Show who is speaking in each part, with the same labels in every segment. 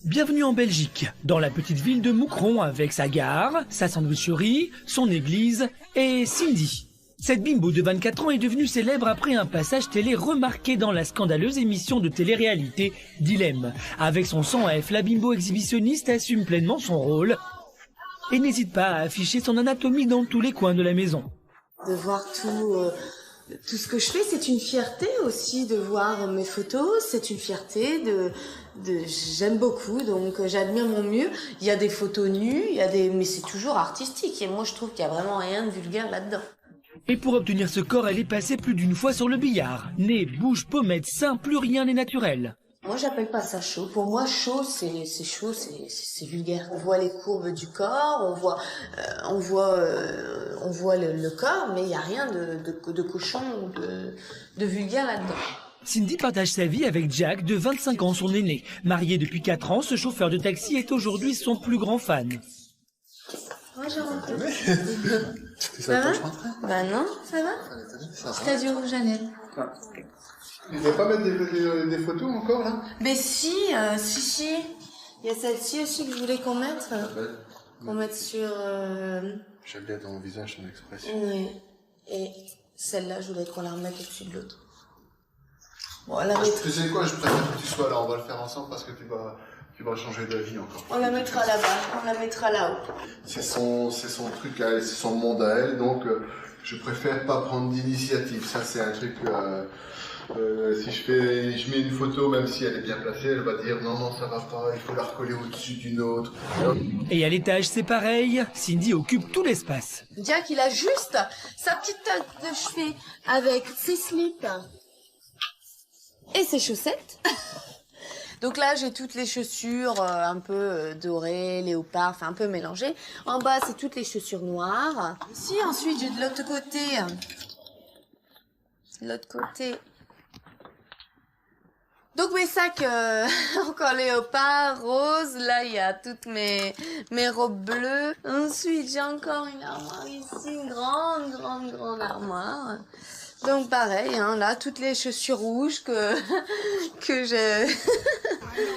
Speaker 1: Bienvenue en Belgique, dans la petite ville de Moucron avec sa gare, sa sandwicherie, son église et Cindy. Cette bimbo de 24 ans est devenue célèbre après un passage télé remarqué dans la scandaleuse émission de télé-réalité Dilemme. Avec son 100 F, la bimbo exhibitionniste assume pleinement son rôle et n'hésite pas à afficher son anatomie dans tous les coins de la maison.
Speaker 2: De voir tout ce que je fais, c'est une fierté aussi de voir mes photos, c'est une fierté j'aime beaucoup, donc j'admire mon mieux. Il y a des photos nues, mais c'est toujours artistique et moi je trouve qu'il y a vraiment rien de vulgaire là-dedans.
Speaker 1: Et pour obtenir ce corps, elle est passée plus d'une fois sur le billard. Nez, bouche, pommettes, seins, plus rien n'est naturel.
Speaker 2: Moi, j'appelle pas ça chaud. Pour moi, chaud, c'est vulgaire. On voit les courbes du corps, on voit le corps, mais il y a rien de cochon ou de vulgaire là-dedans.
Speaker 1: Cindy partage sa vie avec Jack, de 25 ans, son aîné. Marié depuis 4 ans, ce chauffeur de taxi est aujourd'hui son plus grand fan.
Speaker 2: Bonjour. Ça va? Bah non, ça va? T'as du rouge à lèvres.
Speaker 3: Tu ne veux pas mettre des photos encore là?
Speaker 2: Mais si. Il y a celle-ci aussi que je voulais qu'on mette. Qu'on mette sur...
Speaker 3: J'aime bien ton visage, ton expression.
Speaker 2: Oui. Et celle-là, je voulais qu'on la remette au-dessus de l'autre. Bon,
Speaker 3: Tu sais quoi, je préfère que tu sois là, on va le faire ensemble parce que tu vas changer d'avis encore.
Speaker 2: On la mettra là-bas, on la mettra là-haut.
Speaker 3: C'est son truc à elle, c'est son monde à elle, donc je préfère pas prendre d'initiative. Ça, c'est un truc... si je mets une photo, même si elle est bien placée, elle va dire non, ça va pas, il faut la recoller au-dessus d'une autre.
Speaker 1: Et à l'étage, c'est pareil, Cindy occupe tout l'espace.
Speaker 2: Jack, il a juste sa petite tête de cheveux avec ses slips et ses chaussettes. Donc là, j'ai toutes les chaussures un peu dorées, léopard, enfin un peu mélangées. En bas, c'est toutes les chaussures noires. Ici, ensuite, j'ai de l'autre côté... Donc mes sacs, encore léopard, rose, là il y a toutes mes robes bleues. Ensuite j'ai encore une armoire ici, une grande armoire. Donc pareil, hein, là toutes les chaussures rouges que je...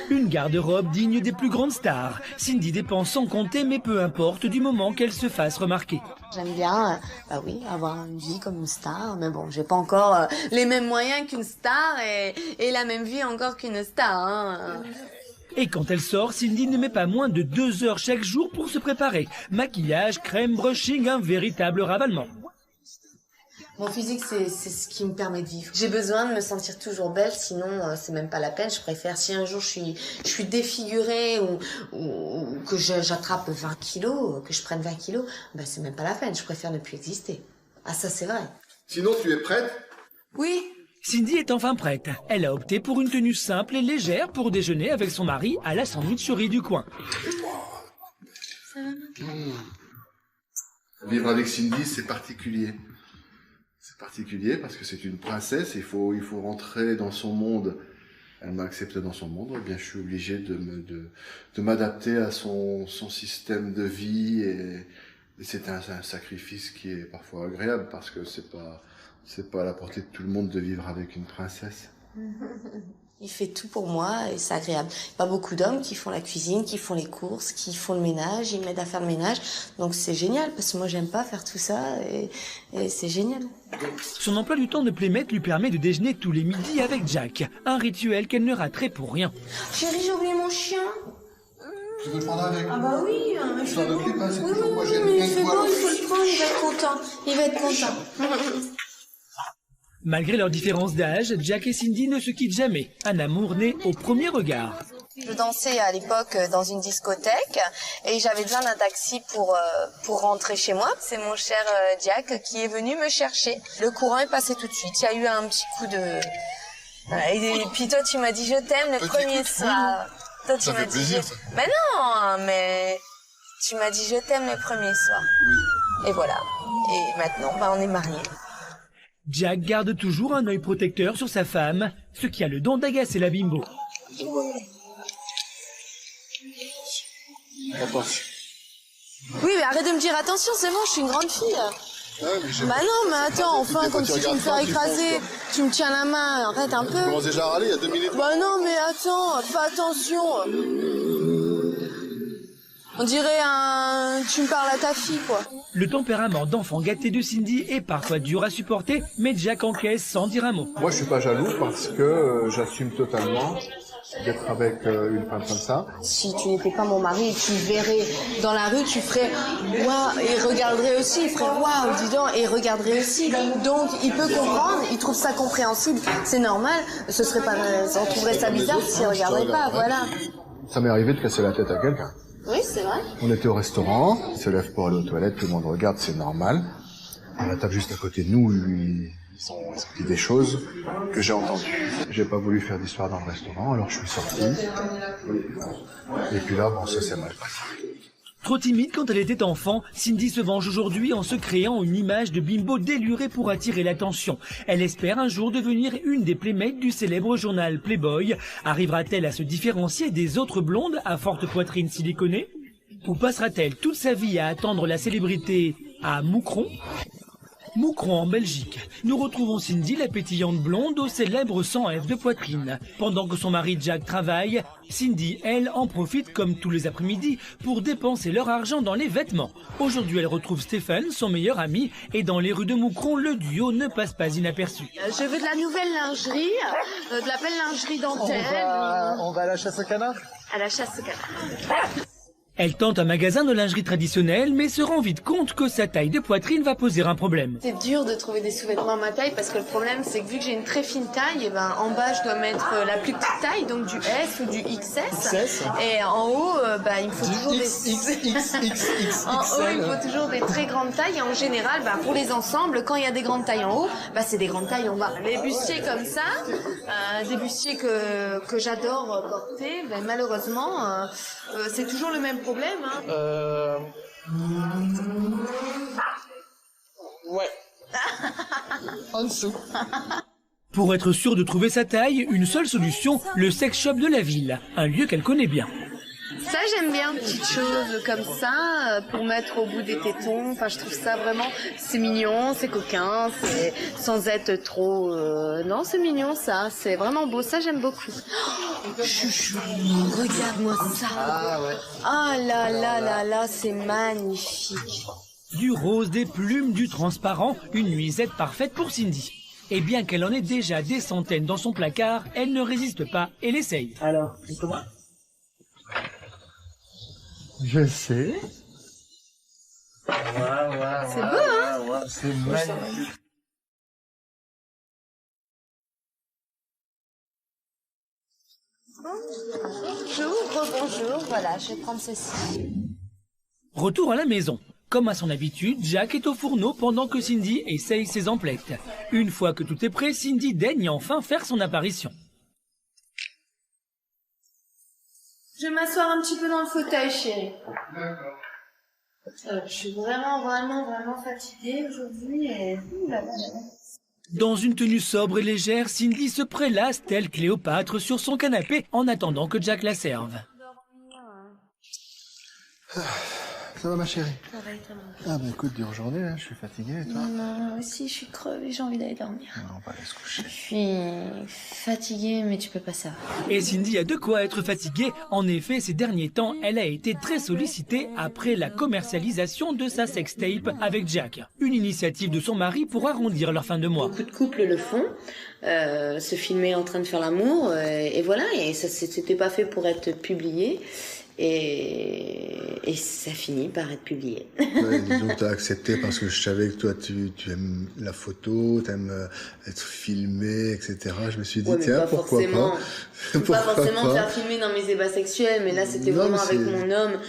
Speaker 1: Une garde-robe digne des plus grandes stars. Cindy dépense sans compter, mais peu importe du moment qu'elle se fasse remarquer.
Speaker 2: J'aime bien, bah oui, avoir une vie comme une star, mais bon, j'ai pas encore les mêmes moyens qu'une star et la même vie encore qu'une star. Hein.
Speaker 1: Et quand elle sort, Cindy ne met pas moins de 2 heures chaque jour pour se préparer. Maquillage, crème, brushing, un véritable ravalement.
Speaker 2: Mon physique, c'est ce qui me permet de vivre. J'ai besoin de me sentir toujours belle, sinon c'est même pas la peine. Je préfère, si un jour je suis défigurée ou que j'attrape 20 kilos, que je prenne 20 kilos, ben c'est même pas la peine. Je préfère ne plus exister. Ah ça c'est vrai.
Speaker 3: Sinon, tu es prête?
Speaker 2: Oui.
Speaker 1: Cindy est enfin prête. Elle a opté pour une tenue simple et légère pour déjeuner avec son mari à la sandwicherie du coin.
Speaker 2: Ça va maintenant?
Speaker 3: Vivre avec Cindy, c'est particulier. C'est particulier parce que c'est une princesse, il faut rentrer dans son monde. Elle m'a accepté dans son monde, eh bien je suis obligé de m'adapter à son système de vie et c'est un sacrifice qui est parfois agréable parce que c'est pas à la portée de tout le monde de vivre avec une princesse.
Speaker 2: Il fait tout pour moi et c'est agréable. Il n'y a pas beaucoup d'hommes qui font la cuisine, qui font les courses, qui font le ménage, ils m'aident à faire le ménage. Donc c'est génial parce que moi j'aime pas faire tout ça et c'est génial.
Speaker 1: Son emploi du temps de Playmate lui permet de déjeuner tous les midis avec Jack. Un rituel qu'elle ne raterait pour rien.
Speaker 2: Chérie, j'ai oublié mon chien.
Speaker 3: Tu veux le prendre avec?
Speaker 2: Ah bah oui, mais
Speaker 3: Tu t'en occupes, hein, c'est
Speaker 2: oui,
Speaker 3: toujours moi, j'ai
Speaker 2: mais
Speaker 3: rien
Speaker 2: il
Speaker 3: de
Speaker 2: fait
Speaker 3: toi.
Speaker 2: bon, il faut le prendre, il va être content. Il va être content.
Speaker 1: Malgré leur différence d'âge, Jack et Cindy ne se quittent jamais. Un amour né au premier regard.
Speaker 2: Je dansais à l'époque dans une discothèque et j'avais besoin d'un taxi pour rentrer chez moi. C'est mon cher Jack qui est venu me chercher. Le courant est passé tout de suite. Il y a eu un petit coup de... Voilà, et puis toi, tu m'as dit je t'aime le premier soir. Toi, tu m'as dit
Speaker 3: plaisir, ça.
Speaker 2: Mais non, mais tu m'as dit je t'aime le premier soir. Oui. Et voilà. Et maintenant, bah, on est mariés.
Speaker 1: Jack garde toujours un œil protecteur sur sa femme, ce qui a le don d'agacer la bimbo.
Speaker 2: Oui, mais arrête de me dire attention, c'est bon, je suis une grande fille. Bah non, mais attends, enfin, comme si tu me fais écraser, tu me tiens la main, arrête un
Speaker 3: Tu
Speaker 2: peu.
Speaker 3: commences déjà à râler il y a 2 minutes.
Speaker 2: Bah non, mais attends, fais attention. On dirait tu me parles à ta fille, quoi.
Speaker 1: Le tempérament d'enfant gâté de Cindy est parfois dur à supporter, mais Jack encaisse sans dire un mot.
Speaker 3: Moi, je suis pas jaloux parce que j'assume totalement d'être avec une femme comme ça.
Speaker 2: Si tu n'étais pas mon mari, tu verrais dans la rue, tu ferais waouh, et il regarderait aussi, il ferait waouh, dis donc, et il regarderait aussi. Donc il peut comprendre, il trouve ça compréhensible, c'est normal. Ce serait pas, on trouverait ça bizarre s'il regarderait pas, voilà.
Speaker 3: Ça m'est arrivé de casser la tête à quelqu'un.
Speaker 2: Oui, c'est vrai.
Speaker 3: On était au restaurant, il se lève pour aller aux toilettes, tout le monde regarde, c'est normal. À la table juste à côté de nous, ils ont dit des choses que j'ai entendues. J'ai pas voulu faire d'histoire dans le restaurant, alors je suis sorti. Et puis là, bon, ça s'est mal passé.
Speaker 1: Trop timide quand elle était enfant, Cindy se venge aujourd'hui en se créant une image de bimbo délurée pour attirer l'attention. Elle espère un jour devenir une des playmates du célèbre journal Playboy. Arrivera-t-elle à se différencier des autres blondes à forte poitrine siliconée? Ou passera-t-elle toute sa vie à attendre la célébrité à Moucron? Moucron en Belgique. Nous retrouvons Cindy, la pétillante blonde, au célèbre 100F de poitrine. Pendant que son mari Jack travaille, Cindy, elle, en profite comme tous les après-midi pour dépenser leur argent dans les vêtements. Aujourd'hui, elle retrouve Stéphane, son meilleur ami, et dans les rues de Moucron, le duo ne passe pas inaperçu.
Speaker 2: Je veux de la nouvelle lingerie, de la belle lingerie dentelle.
Speaker 3: On va à la chasse au canard?
Speaker 2: À la chasse au canard.
Speaker 1: Elle tente un magasin de lingerie traditionnelle, mais se rend vite compte que sa taille de poitrine va poser un problème.
Speaker 2: C'est dur de trouver des sous-vêtements à ma taille parce que le problème c'est que vu que j'ai une très fine taille, et ben en bas je dois mettre la plus petite taille, donc du S ou du XS. Et en haut, il me faut toujours en haut il me faut toujours des très grandes tailles. Et en général, pour les ensembles, quand il y a des grandes tailles en haut, c'est des grandes tailles en bas. Les bustiers comme ça, des bustiers que j'adore porter, malheureusement c'est toujours le même problème.
Speaker 4: Ouais. En dessous.
Speaker 1: Pour être sûre de trouver sa taille, une seule solution, le sex shop de la ville, un lieu qu'elle connaît bien.
Speaker 2: Ça, j'aime bien, petites choses comme ça, pour mettre au bout des tétons. Enfin, je trouve ça vraiment, c'est mignon, c'est coquin, c'est sans être trop... Non, c'est mignon, ça. C'est vraiment beau. Ça, j'aime beaucoup. Oh, chouchou, regarde-moi ça.
Speaker 4: Ah ouais.
Speaker 2: Ah là là là là, c'est magnifique.
Speaker 1: Du rose, des plumes, du transparent, une nuisette parfaite pour Cindy. Et bien qu'elle en ait déjà des centaines dans son placard, elle ne résiste pas et l'essaye. Alors, c'est comment ?
Speaker 3: Je sais.
Speaker 2: C'est beau, hein ?
Speaker 3: C'est magnifique.
Speaker 2: Bonjour, voilà, je vais prendre ceci.
Speaker 1: Retour à la maison. Comme à son habitude, Jack est au fourneau pendant que Cindy essaye ses emplettes. Une fois que tout est prêt, Cindy daigne enfin faire son apparition.
Speaker 2: Je vais m'asseoir un petit peu dans le fauteuil, chérie. Je suis vraiment fatiguée aujourd'hui et...
Speaker 1: Dans une tenue sobre et légère, Cindy se prélasse telle Cléopâtre sur son canapé en attendant que Jack la serve.
Speaker 3: Ça va ma chérie?
Speaker 2: Ça va être
Speaker 3: Ah écoute, dure journée, hein, je suis fatigué et toi?
Speaker 2: Non, aussi je suis crevée, j'ai envie d'aller dormir.
Speaker 3: Non, on va aller se coucher.
Speaker 2: Je suis fatiguée, mais tu peux pas savoir.
Speaker 1: Et Cindy a de quoi être fatiguée. En effet, ces derniers temps, elle a été très sollicitée après la commercialisation de sa sextape avec Jack. Une initiative de son mari pour arrondir leur fin de mois.
Speaker 2: Beaucoup de couples le font, se filmer en train de faire l'amour, et voilà, et ça c'était pas fait pour être publié. Et ça finit par être publié.
Speaker 3: Ouais, disons que t'as accepté parce que je savais que toi tu aimes la photo, t'aimes être filmé, etc. Je me suis dit tiens, pourquoi pas.
Speaker 2: Je peux pas forcément me faire filmer dans mes ébats sexuels, mais là c'était vraiment avec mon homme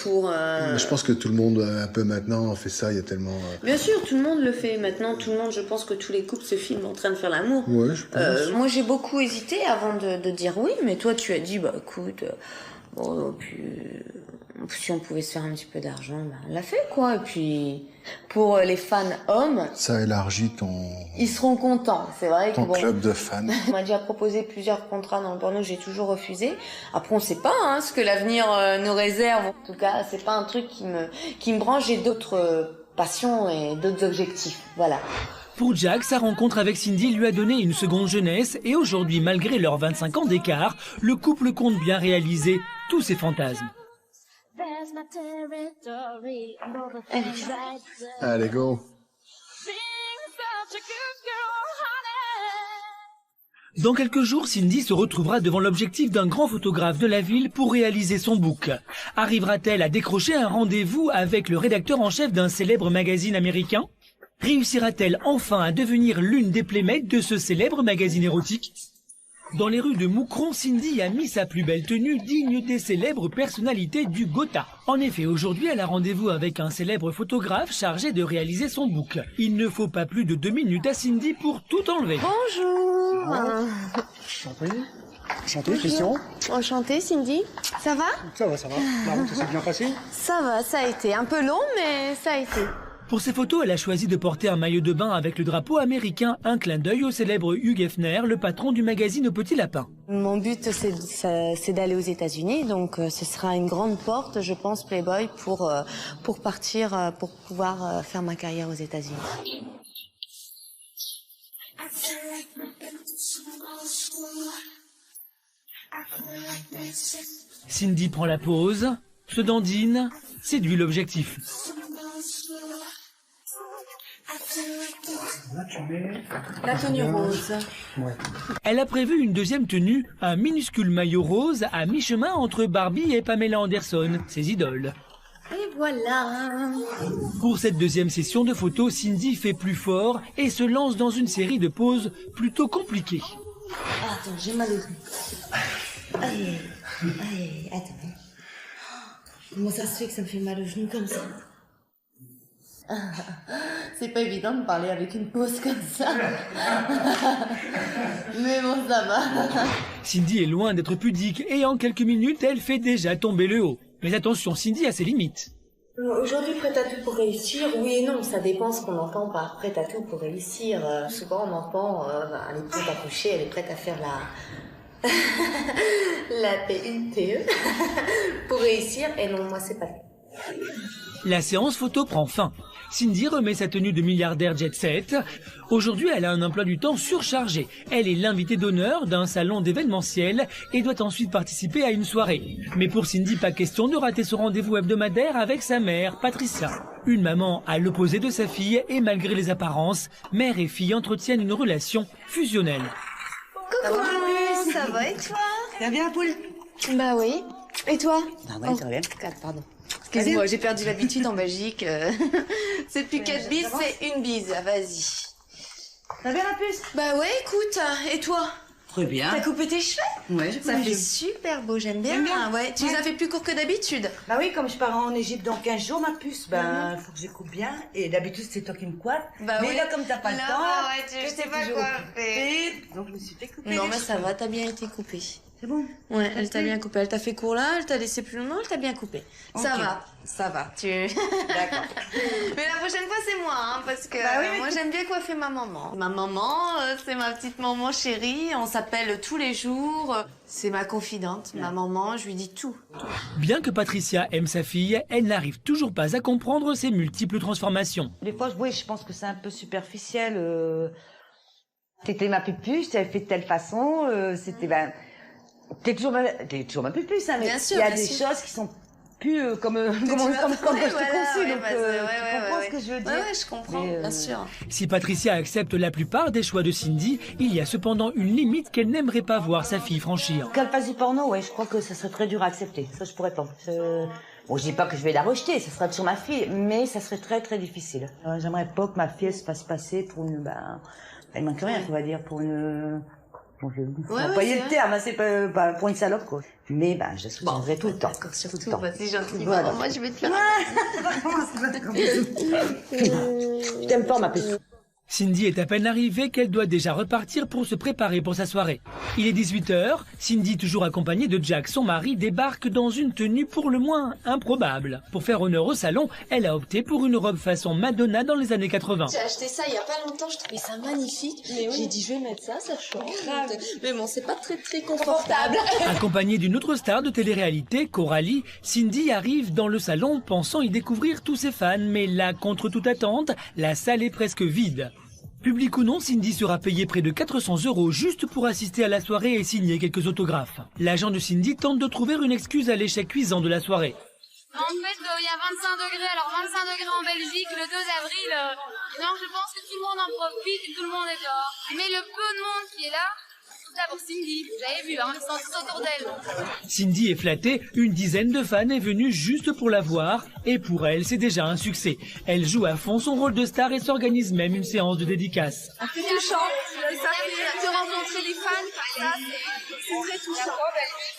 Speaker 2: pour...
Speaker 3: Je pense que tout le monde un peu maintenant fait ça, il y a tellement...
Speaker 2: Bien sûr, tout le monde le fait. Maintenant, tout le monde, je pense que tous les couples se filment en train de faire l'amour.
Speaker 3: Ouais, je pense.
Speaker 2: Moi j'ai beaucoup hésité avant de dire oui, mais toi tu as dit écoute... puis, si on pouvait se faire un petit peu d'argent, on l'a fait, quoi. Et puis, pour les fans hommes...
Speaker 3: Ça élargit ton...
Speaker 2: Ils seront contents, c'est vrai.
Speaker 3: Ton club de fans.
Speaker 2: On m'a déjà proposé plusieurs contrats dans le porno, j'ai toujours refusé. Après, on sait pas ce que l'avenir nous réserve. En tout cas, c'est pas un truc qui me branche. J'ai d'autres passions et d'autres objectifs. Voilà.
Speaker 1: Pour Jack, sa rencontre avec Cindy lui a donné une seconde jeunesse et aujourd'hui, malgré leurs 25 ans d'écart, le couple compte bien réaliser tous ses fantasmes.
Speaker 3: Allez, go.
Speaker 1: Dans quelques jours, Cindy se retrouvera devant l'objectif d'un grand photographe de la ville pour réaliser son book. Arrivera-t-elle à décrocher un rendez-vous avec le rédacteur en chef d'un célèbre magazine américain? Réussira-t-elle enfin à devenir l'une des playmates de ce célèbre magazine érotique? Dans les rues de Moucron, Cindy a mis sa plus belle tenue digne des célèbres personnalités du Gotha. En effet, aujourd'hui, elle a rendez-vous avec un célèbre photographe chargé de réaliser son book. Il ne faut pas plus de 2 minutes à Cindy pour tout enlever.
Speaker 2: Bonjour.
Speaker 4: Enchanté, Christian.
Speaker 2: Enchantée, Cindy. Ça va?
Speaker 4: Ça va. La route s'est bien passée?
Speaker 2: Ça va, ça a été un peu long, mais ça a été.
Speaker 1: Pour ses photos, elle a choisi de porter un maillot de bain avec le drapeau américain, un clin d'œil au célèbre Hugh Hefner, le patron du magazine Au Petit Lapin.
Speaker 2: Mon but, c'est d'aller aux États-Unis, donc ce sera une grande porte, je pense, Playboy, pour partir, pour pouvoir faire ma carrière aux États-Unis.
Speaker 1: Cindy prend la pose, se dandine, séduit l'objectif.
Speaker 2: La tenue rose.
Speaker 4: Ouais.
Speaker 1: Elle a prévu une deuxième tenue, un minuscule maillot rose à mi-chemin entre Barbie et Pamela Anderson, ses idoles.
Speaker 2: Et voilà.
Speaker 1: Pour cette deuxième session de photos, Cindy fait plus fort et se lance dans une série de poses plutôt compliquées.
Speaker 2: Attends, j'ai mal au genou. Allez, attends. Comment ça se fait que ça me fait mal au genou comme ça? C'est pas évident de parler avec une pose comme ça. Mais bon, ça va.
Speaker 1: Cindy est loin d'être pudique et en quelques minutes, elle fait déjà tomber le haut. Mais attention, Cindy a ses limites.
Speaker 2: Aujourd'hui, prête à tout pour réussir, oui et non, ça dépend ce qu'on entend par prête à tout pour réussir. Souvent, on entend, elle est prête à coucher, elle est prête à faire la... la PUTE pour réussir, et non, moi, c'est pas ça.
Speaker 1: La séance photo prend fin. Cindy remet sa tenue de milliardaire jet set. Aujourd'hui, elle a un emploi du temps surchargé. Elle est l'invitée d'honneur d'un salon d'événementiel et doit ensuite participer à une soirée. Mais pour Cindy, pas question de rater son rendez-vous hebdomadaire avec sa mère, Patricia. Une maman à l'opposé de sa fille et malgré les apparences, mère et fille entretiennent une relation fusionnelle.
Speaker 2: Coucou, ça va et toi?
Speaker 5: Ça va bien, Poule?
Speaker 2: Bah oui. Et toi?
Speaker 5: Ah ouais, ça va bien.
Speaker 2: Pardon. Excuse-moi, j'ai perdu l'habitude en Belgique. C'est plus 4 bises, c'est une bise. Vas-y.
Speaker 5: Ça va bien, la puce?
Speaker 2: Bah ouais, écoute. Et toi?
Speaker 5: Très bien.
Speaker 2: T'as coupé tes cheveux?
Speaker 5: Ouais, j'ai
Speaker 2: Ça fait super beau, j'aime bien.
Speaker 5: J'aime bien.
Speaker 2: Ouais, tu les as fait plus courts que d'habitude.
Speaker 5: Bah oui, comme je pars en Égypte dans 15 jours, ma puce, ben, faut que je coupe bien. Et d'habitude, c'est toi qui me coiffe.
Speaker 2: Bah
Speaker 5: mais
Speaker 2: oui.
Speaker 5: là, comme t'as pas le
Speaker 2: Là,
Speaker 5: temps,
Speaker 2: ouais, tu
Speaker 5: que
Speaker 2: sais
Speaker 5: t'es
Speaker 2: pas
Speaker 5: toujours
Speaker 2: quoi
Speaker 5: occupée, donc je me suis fait couper
Speaker 2: Non,
Speaker 5: les
Speaker 2: mais ça
Speaker 5: cheveux.
Speaker 2: va, t'as bien été coupée.
Speaker 5: C'est bon?
Speaker 2: Ouais, elle t'a bien coupé. Elle t'a fait court là, elle t'a laissé plus long, elle t'a bien coupé. Ça
Speaker 5: Ok.
Speaker 2: va, ça va. Tu...
Speaker 5: D'accord.
Speaker 2: Mais la prochaine fois, c'est moi, hein, parce que
Speaker 5: Bah oui, mais
Speaker 2: moi, j'aime bien coiffer ma maman. Ma maman, c'est ma petite maman chérie. On s'appelle tous les jours. C'est ma confidente, ma maman. Je lui dis tout.
Speaker 1: Bien que Patricia aime sa fille, elle n'arrive toujours pas à comprendre ses multiples transformations.
Speaker 5: Des fois, oui, je pense que c'est un peu superficiel. T'étais ma pupuce, tu avais fait de telle façon, c'était, ben, t'es toujours ma pupuce, hein, mais
Speaker 2: Bien sûr,
Speaker 5: il y a
Speaker 2: bien
Speaker 5: des
Speaker 2: sûr.
Speaker 5: choses qui sont plus comme
Speaker 2: Que tu
Speaker 5: quand
Speaker 2: m'as
Speaker 5: je te
Speaker 2: trouvé,
Speaker 5: conçus,
Speaker 2: voilà,
Speaker 5: donc
Speaker 2: ouais,
Speaker 5: tu comprends ce que je veux dire.
Speaker 2: Ouais, je comprends,
Speaker 5: Mais,
Speaker 2: bien sûr.
Speaker 1: Si Patricia accepte la plupart des choix de Cindy, il y a cependant une limite qu'elle n'aimerait pas voir sa fille franchir.
Speaker 5: Qu'elle fasse du porno, ouais, je crois que ça serait très dur à accepter. Ça, je pourrais pas. Bon, je dis pas que je vais la rejeter, ça sera sur ma fille, mais ça serait très très difficile. J'aimerais pas que ma fille elle se fasse passer pour une, ben, il manque rien, on va dire, pour une. Bon, je vais employer
Speaker 2: c'est
Speaker 5: le
Speaker 2: vrai.
Speaker 5: terme, hein, c'est pas pour une salope, quoi. Mais, ben, je soutiendrai tout le temps.
Speaker 2: D'accord,
Speaker 5: Tout
Speaker 2: surtout,
Speaker 5: le temps.
Speaker 2: bah, c'est gentil.
Speaker 5: Voilà.
Speaker 2: Moi, je vais te faire...
Speaker 5: Je t'aime fort, ma puce.
Speaker 1: Cindy est à peine arrivée qu'elle doit déjà repartir pour se préparer pour sa soirée. Il est 18h, Cindy, toujours accompagnée de Jack, son mari, débarque dans une tenue pour le moins improbable. Pour faire honneur au salon, elle a opté pour une robe façon Madonna dans les années 80.
Speaker 2: J'ai acheté ça il y a pas longtemps, je trouvais ça magnifique. Oui. J'ai dit je vais mettre ça change. Mais bon, c'est pas très confortable.
Speaker 1: Accompagnée d'une autre star de télé-réalité, Coralie, Cindy arrive dans le salon pensant y découvrir tous ses fans, mais là, contre toute attente, la salle est presque vide. Public ou non, Cindy sera payée près de 400 € juste pour assister à la soirée et signer quelques autographes. L'agent de Cindy tente de trouver une excuse à l'échec cuisant de la soirée.
Speaker 6: En fait, il y a 25 degrés, alors 25 degrés en Belgique, le 2 avril, non, je pense que tout le monde en profite et tout le monde est dehors. Mais le peu de monde qui est là, c'est là pour Cindy, vous avez vu, hein, ils sont tous autour d'elle.
Speaker 1: Cindy est flattée, une dizaine de fans est venue juste pour la voir, et pour elle, c'est déjà un succès. Elle joue à fond son rôle de star et s'organise même une séance de dédicace.
Speaker 2: C'est touchant, de rencontrer les fans, ça c'est très touchant.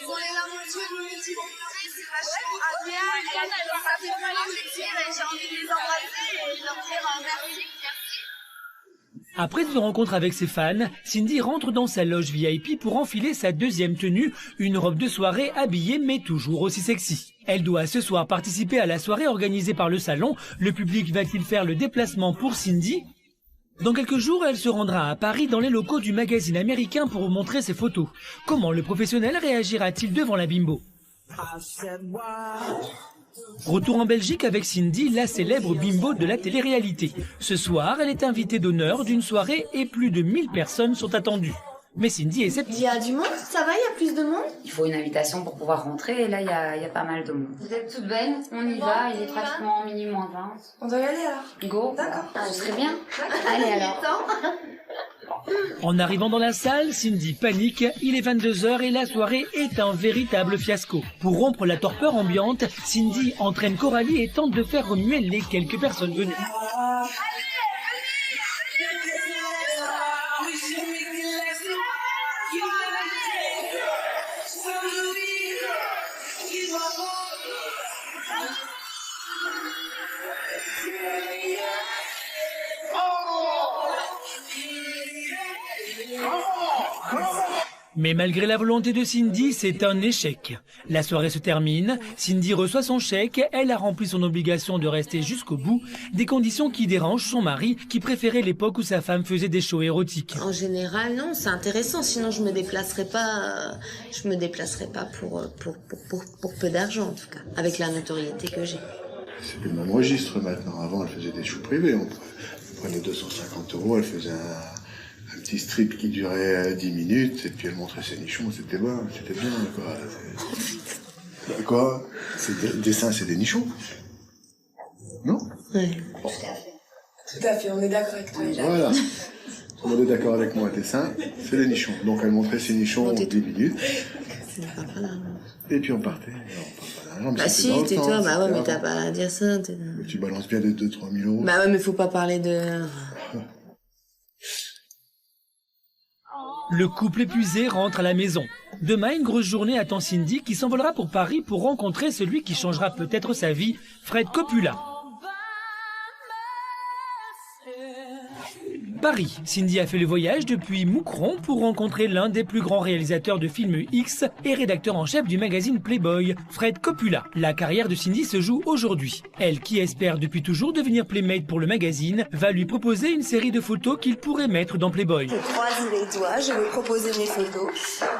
Speaker 2: Ils ont les larmes aux yeux, nous aussi. C'est vachement agréable, ça fait vraiment plaisir et j'ai envie de les embrasser et de leur dire merci.
Speaker 1: Après une rencontre avec ses fans, Cindy rentre dans sa loge VIP pour enfiler sa deuxième tenue, une robe de soirée habillée mais toujours aussi sexy. Elle doit ce soir participer à la soirée organisée par le salon. Le public va-t-il faire le déplacement pour Cindy ? Dans quelques jours, elle se rendra à Paris dans les locaux du magazine américain pour vous montrer ses photos. Comment le professionnel réagira-t-il devant la bimbo ? Retour en Belgique avec Cindy, la célèbre bimbo de la télé-réalité. Ce soir, elle est invitée d'honneur d'une soirée et plus de 1000 personnes sont attendues. Mais Cindy est sceptique.
Speaker 2: Il y a du monde, ça va, il y a plus de monde?
Speaker 7: Il faut une invitation pour pouvoir rentrer et là il y a pas mal de monde. Vous êtes toutes belles, on y va, il est pratiquement minuit moins 20.
Speaker 2: On doit y aller alors.
Speaker 7: Go.
Speaker 2: D'accord.
Speaker 7: Ce serait bien. Allez alors.
Speaker 1: En arrivant dans la salle, Cindy panique, il est 22h et la soirée est un véritable fiasco. Pour rompre la torpeur ambiante, Cindy entraîne Coralie et tente de faire remuer les quelques personnes venues. Mais malgré la volonté de Cindy, c'est un échec. La soirée se termine, Cindy reçoit son chèque, elle a rempli son obligation de rester jusqu'au bout, des conditions qui dérangent son mari, qui préférait l'époque où sa femme faisait des shows érotiques.
Speaker 2: En général, non, c'est intéressant, sinon je me déplacerai pas pour peu d'argent en tout cas, avec la notoriété que j'ai.
Speaker 3: C'est plus le même registre maintenant. Avant, elle faisait des shows privés. On prenait 250 €, elle faisait un petit strip qui durait 10 minutes, et puis elle montrait ses nichons, c'était bien, quoi. Quoi? Le dessin, c'est des nichons? Non?
Speaker 2: Oui.
Speaker 3: Bon.
Speaker 2: Tout à fait, on est d'accord avec toi.
Speaker 3: Voilà. Tout le monde est d'accord avec moi, dessin, c'est des nichons. Donc elle montrait ses nichons 10 minutes. Et puis on partait.
Speaker 2: Bah si, tais-toi, bah ouais, mais t'as pas à dire ça.
Speaker 3: Tu balances bien des 2-3 000 €.
Speaker 2: Bah ouais, mais faut pas parler de...
Speaker 1: Le couple épuisé rentre à la maison. Demain, une grosse journée attend Cindy qui s'envolera pour Paris pour rencontrer celui qui changera peut-être sa vie, Fred Coppola. Paris. Cindy a fait le voyage depuis Moucron pour rencontrer l'un des plus grands réalisateurs de films X et rédacteur en chef du magazine Playboy, Fred Coppola. La carrière de Cindy se joue aujourd'hui. Elle, qui espère depuis toujours devenir playmate pour le magazine, va lui proposer une série de photos qu'il pourrait mettre dans Playboy.
Speaker 2: Je croise les doigts, je vais proposer mes photos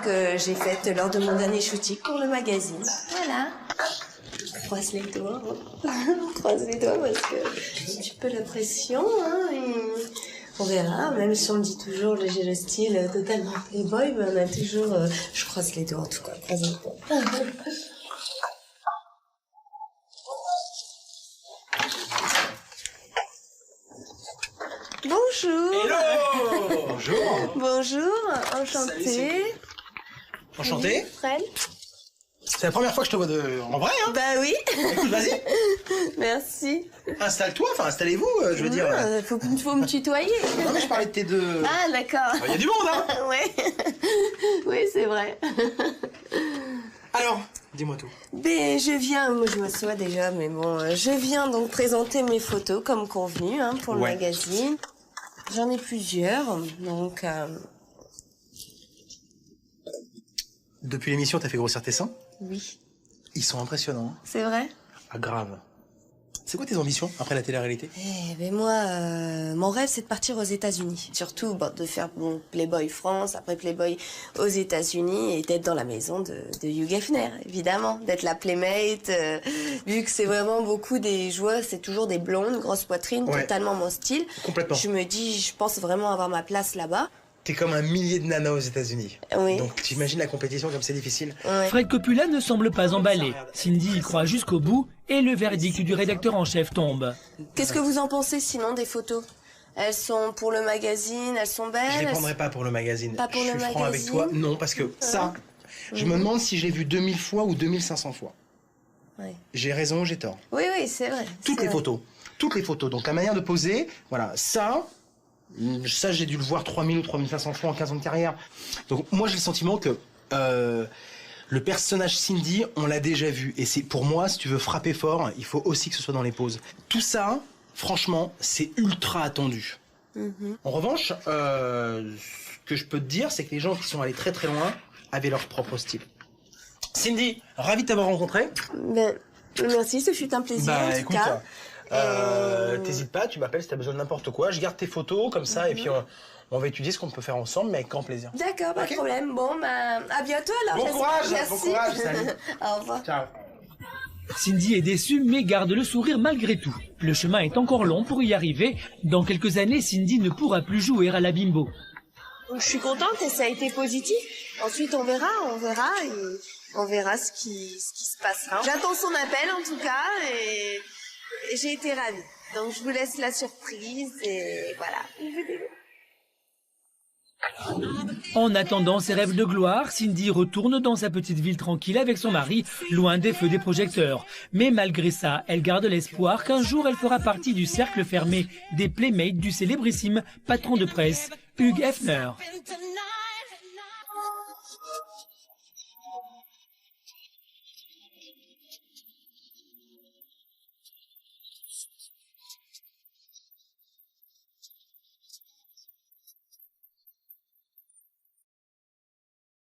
Speaker 2: que j'ai faites lors de mon dernier shooting pour le magazine. Voilà. On croise les doigts. On croise les doigts parce que j'ai un petit peu la pression, hein, et... On verra, même si on me dit toujours que j'ai le style totalement playboy, mais on a toujours... je croise les doigts en tout cas, croise les doigts. Bonjour.
Speaker 4: Hello. Bonjour.
Speaker 2: Bonjour, enchantée.
Speaker 4: Enchanté.
Speaker 2: Fred.
Speaker 4: C'est la première fois que je te vois en vrai, hein?
Speaker 2: Bah oui.
Speaker 4: Écoute, vas-y.
Speaker 2: Merci.
Speaker 4: Installe-toi, enfin installez-vous, je veux dire.
Speaker 2: Faut me tutoyer.
Speaker 4: Non mais je parlais de tes deux...
Speaker 2: Ah d'accord.
Speaker 4: Il y a du monde, hein?
Speaker 2: Ouais. Oui, c'est vrai.
Speaker 4: Alors, dis-moi tout.
Speaker 2: Ben, moi je m'assois déjà, mais bon, je viens donc présenter mes photos comme convenu, hein, pour le magazine. J'en ai plusieurs, donc...
Speaker 4: Depuis l'émission, t'as fait grossir tes seins?
Speaker 2: Oui.
Speaker 4: Ils sont impressionnants. Hein.
Speaker 2: C'est vrai?
Speaker 4: Ah, grave. C'est quoi tes ambitions après la télé-réalité?
Speaker 2: Eh ben moi, mon rêve, c'est de partir aux États-Unis. Surtout de faire mon Playboy France, après Playboy aux États-Unis et d'être dans la maison de Hugh Hefner, évidemment. D'être la playmate, vu que c'est vraiment beaucoup des joueurs, c'est toujours des blondes, grosses poitrines,
Speaker 4: Ouais.
Speaker 2: totalement mon style.
Speaker 4: Complètement.
Speaker 2: Je me dis, je pense vraiment avoir ma place là-bas.
Speaker 4: T'es comme un millier de nanas aux États-Unis.
Speaker 2: Oui.
Speaker 4: Donc t'imagines la compétition comme c'est difficile.
Speaker 2: Ouais.
Speaker 1: Fred Coppola ne semble pas emballé. Cindy y croit jusqu'au bout et le verdict du rédacteur en chef tombe.
Speaker 2: Qu'est-ce que vous en pensez sinon des photos? Elles sont pour le magazine, elles sont belles.
Speaker 4: Je les prendrai pas pour le magazine.
Speaker 2: Pas pour
Speaker 4: je
Speaker 2: le
Speaker 4: suis franc avec
Speaker 2: magazine.
Speaker 4: toi. Non, parce que ça, je me demande si je l'ai vu 2000 fois ou 2500 fois.
Speaker 2: Ouais.
Speaker 4: J'ai raison, j'ai tort.
Speaker 2: Oui, oui, c'est vrai.
Speaker 4: Toutes
Speaker 2: c'est
Speaker 4: les
Speaker 2: vrai.
Speaker 4: photos. Toutes les photos. Donc la manière de poser, voilà, ça j'ai dû le voir 3000 ou 3500 fois en 15 ans de carrière. Donc moi j'ai le sentiment que le personnage Cindy, on l'a déjà vu. Et c'est pour moi, si tu veux frapper fort, il faut aussi que ce soit dans les poses. Tout ça, franchement, c'est ultra attendu. En revanche, ce que je peux te dire, c'est que les gens qui sont allés très très loin avaient leur propre style. Cindy, ravi de t'avoir rencontré.
Speaker 2: Ben, merci, ce fut un plaisir en tout
Speaker 4: écoute,
Speaker 2: cas.
Speaker 4: t'hésites pas, tu m'appelles si t'as besoin de n'importe quoi. Je garde tes photos comme ça et puis on va étudier ce qu'on peut faire ensemble, mais avec grand plaisir.
Speaker 2: D'accord, pas de problème. Bon, ben, à bientôt alors.
Speaker 4: Bon courage,
Speaker 2: Merci.
Speaker 4: bon courage, salut.
Speaker 2: Au revoir.
Speaker 4: Ciao.
Speaker 1: Cindy est déçue mais garde le sourire malgré tout. Le chemin est encore long pour y arriver. Dans quelques années, Cindy ne pourra plus jouer à la bimbo.
Speaker 2: Donc, je suis contente et ça a été positif. Ensuite, on verra et on verra ce qui se passera. J'attends son appel en tout cas et j'ai été ravie. Donc, je vous laisse la surprise et voilà.
Speaker 1: En attendant ses rêves de gloire, Cindy retourne dans sa petite ville tranquille avec son mari, loin des feux des projecteurs. Mais malgré ça, elle garde l'espoir qu'un jour elle fera partie du cercle fermé des playmates du célébrissime patron de presse, Hugh Hefner.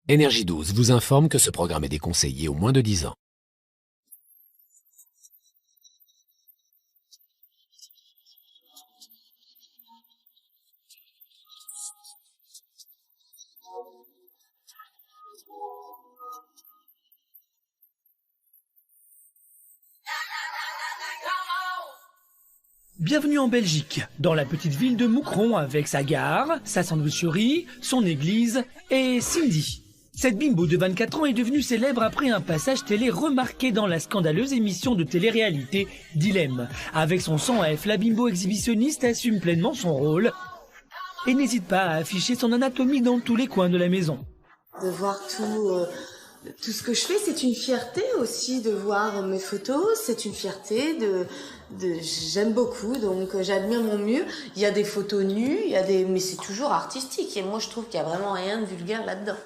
Speaker 8: Énergie 12 vous informe que ce programme est déconseillé aux moins de 10 ans.
Speaker 1: Bienvenue en Belgique, dans la petite ville de Moucron avec sa gare, sa sandwicherie, son église et Cindy. Cette bimbo de 24 ans est devenue célèbre après un passage télé remarqué dans la scandaleuse émission de télé-réalité Dilemme. Avec son 100 F, la bimbo exhibitionniste assume pleinement son rôle et n'hésite pas à afficher son anatomie dans tous les coins de la maison.
Speaker 2: De voir tout ce que je fais, c'est une fierté aussi de voir mes photos, c'est une fierté j'aime beaucoup, donc j'admire mon mieux. Il y a des photos nues, mais c'est toujours artistique et moi je trouve qu'il y a vraiment rien de vulgaire là-dedans.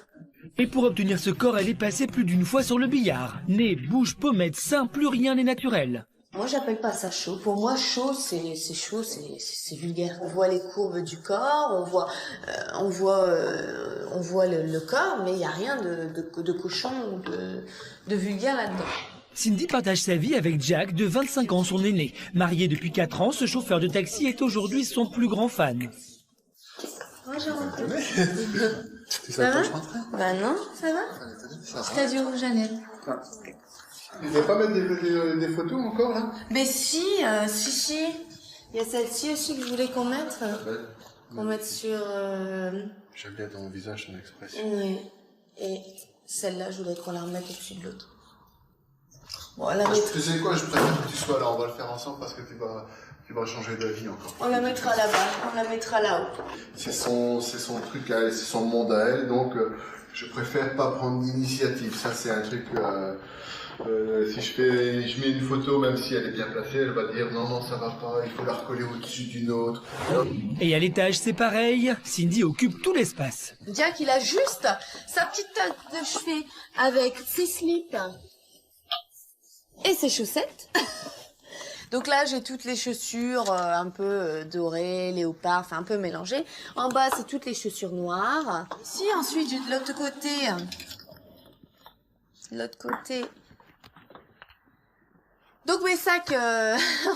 Speaker 1: Et pour obtenir ce corps, elle est passée plus d'une fois sur le billard. Nez, bouche, pommettes, seins, plus rien n'est naturel.
Speaker 2: Moi, j'appelle pas ça chaud. Pour moi, chaud, c'est chaud, c'est vulgaire. On voit les courbes du corps, on voit le corps, mais il y a rien de cochon ou de vulgaire là-dedans.
Speaker 1: Cindy partage sa vie avec Jack, de 25 ans, son aîné. Marié depuis 4 ans, ce chauffeur de taxi est aujourd'hui son plus grand fan.
Speaker 2: Bonjour.
Speaker 3: Ça
Speaker 2: va?
Speaker 3: va?
Speaker 2: Bah non, ça va? T'as du rouge à lèvres.
Speaker 3: Tu ne veux pas mettre des photos encore là?
Speaker 2: Mais si. Il y a celle-ci aussi que je voulais qu'on mette. Qu'on mette sur...
Speaker 3: J'aime bien ton visage, ton expression.
Speaker 2: Oui. Et celle-là, je voudrais qu'on la remette au-dessus de l'autre. Bon, on la met...
Speaker 3: Tu sais quoi, je préfère que tu sois là, on va le faire ensemble parce que tu vas changer d'avis encore.
Speaker 2: On la mettra là-bas, on la mettra là-haut.
Speaker 3: C'est son truc à elle, c'est son monde à elle, donc je préfère pas prendre l'initiative. Ça, c'est un truc... si je mets une photo, même si elle est bien placée, elle va dire non, ça va pas, il faut la recoller au-dessus d'une autre.
Speaker 1: Et à l'étage, c'est pareil. Cindy occupe tout l'espace.
Speaker 2: Jack, il a juste sa petite tête de cheveux avec ses slips et ses chaussettes. Donc là, j'ai toutes les chaussures un peu dorées, léopard, enfin un peu mélangées. En bas, c'est toutes les chaussures noires. Si, ensuite, j'ai de l'autre côté. De l'autre côté. Donc mes sacs,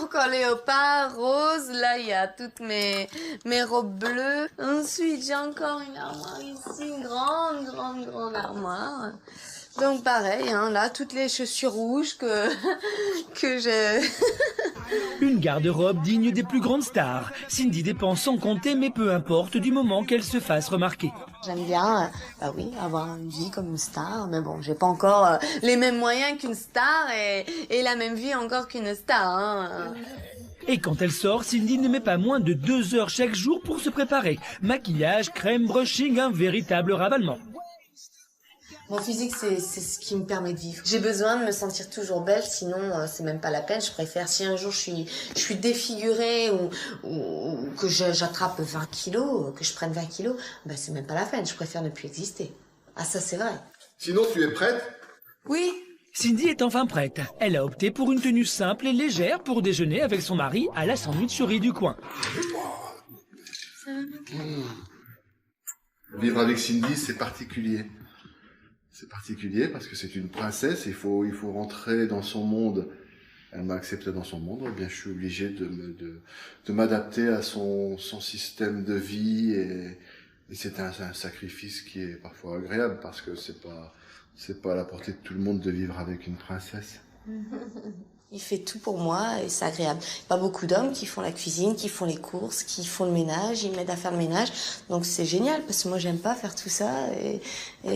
Speaker 2: encore léopard, rose. Là, il y a toutes mes robes bleues. Ensuite, j'ai encore une armoire ici, une grande armoire. Donc pareil, hein, là, toutes les chaussures rouges que je...
Speaker 1: Une garde-robe digne des plus grandes stars. Cindy dépense sans compter, mais peu importe du moment qu'elle se fasse remarquer.
Speaker 2: J'aime bien, bah oui, avoir une vie comme une star, mais bon, j'ai pas encore les mêmes moyens qu'une star et la même vie encore qu'une star. Hein.
Speaker 1: Et quand elle sort, Cindy ne met pas moins de 2 heures chaque jour pour se préparer. Maquillage, crème, brushing, un véritable ravalement.
Speaker 2: Mon physique, c'est ce qui me permet de vivre. J'ai besoin de me sentir toujours belle, sinon c'est même pas la peine. Je préfère, si un jour je suis défigurée ou que j'attrape 20 kilos, que je prenne 20 kilos, ben c'est même pas la peine. Je préfère ne plus exister. Ah ça c'est vrai.
Speaker 3: Sinon, tu es prête?
Speaker 2: Oui.
Speaker 1: Cindy est enfin prête. Elle a opté pour une tenue simple et légère pour déjeuner avec son mari à la sandwicherie du coin.
Speaker 3: Vivre avec Cindy, c'est particulier. C'est particulier parce que c'est une princesse, il faut rentrer dans son monde. Elle m'a accepté dans son monde, eh bien je suis obligé de m'adapter à son système de vie et c'est un sacrifice qui est parfois agréable parce que c'est pas à la portée de tout le monde de vivre avec une princesse.
Speaker 2: Il fait tout pour moi et c'est agréable. Il n'y a pas beaucoup d'hommes qui font la cuisine, qui font les courses, qui font le ménage, ils m'aident à faire le ménage. Donc c'est génial parce que moi j'aime pas faire tout ça et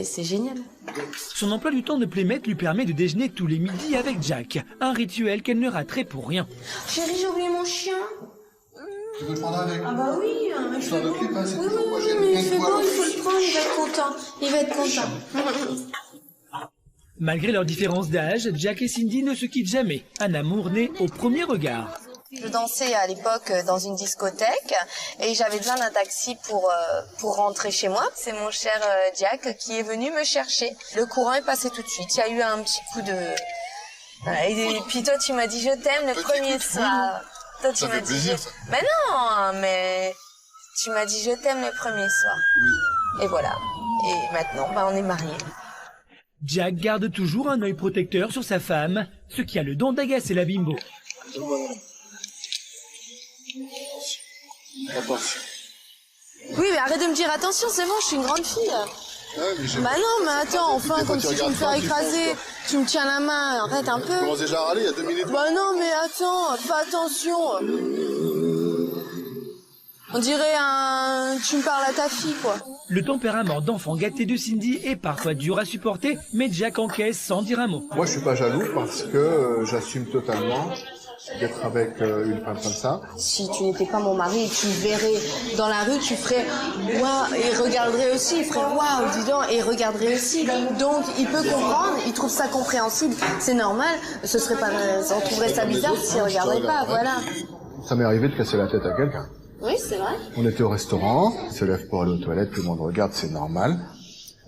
Speaker 2: c'est génial.
Speaker 1: Son emploi du temps de playmate lui permet de déjeuner tous les midis avec Jack, un rituel qu'elle ne raterait pour rien.
Speaker 2: Chérie, j'ai oublié mon chien.
Speaker 3: Tu veux le prendre avec?
Speaker 2: Ah bah oui, mais
Speaker 3: je t'en occupe, hein, c'est
Speaker 2: oui,
Speaker 3: toujours moi, j'ai
Speaker 2: mais
Speaker 3: rien
Speaker 2: il
Speaker 3: de
Speaker 2: fait
Speaker 3: quoi.
Speaker 2: bon, il faut le prendre, il va être content. Il va être content.
Speaker 1: Malgré leur différence d'âge, Jack et Cindy ne se quittent jamais. Un amour né au premier regard.
Speaker 2: Je dansais à l'époque dans une discothèque et j'avais besoin d'un taxi pour rentrer chez moi. C'est mon cher Jack qui est venu me chercher. Le courant est passé tout de suite. Il y a eu un petit coup de... Voilà, et puis toi, tu m'as dit je t'aime le premier soir. Toi, tu m'as dit
Speaker 3: plaisir,
Speaker 2: je...
Speaker 3: ça.
Speaker 2: Mais non, mais tu m'as dit je t'aime le premier soir.
Speaker 3: Oui.
Speaker 2: Et voilà. Et maintenant, bah, on est mariés.
Speaker 1: Jack garde toujours un œil protecteur sur sa femme, ce qui a le don d'agacer la bimbo.
Speaker 3: Attention.
Speaker 2: Oui, mais arrête de me dire attention, c'est bon, je suis une grande fille. Bah non, mais attends, enfin, comme si tu me fais écraser, tu me tiens la main, arrête un
Speaker 3: Tu
Speaker 2: peu.
Speaker 3: commences déjà à râler il y a 2 minutes.
Speaker 2: Bah non, mais attends, fais attention. On dirait tu me parles à ta fille, quoi.
Speaker 1: Le tempérament d'enfant gâté de Cindy est parfois dur à supporter, mais Jack encaisse sans dire un mot.
Speaker 3: Moi, je suis pas jaloux parce que j'assume totalement d'être avec une femme comme ça.
Speaker 2: Si tu n'étais pas mon mari et tu me verrais dans la rue, tu ferais waouh et regarderais aussi, il ferait waouh, dis donc, et regarderait aussi. Donc il peut comprendre, il trouve ça compréhensible, c'est normal. Ce serait pas, on trouverait ça bizarre s'il regarderait pas, voilà.
Speaker 3: Ça m'est arrivé de casser la tête à quelqu'un.
Speaker 2: Oui, c'est vrai.
Speaker 3: On était au restaurant, il se lève pour aller aux toilettes, tout le monde regarde, c'est normal.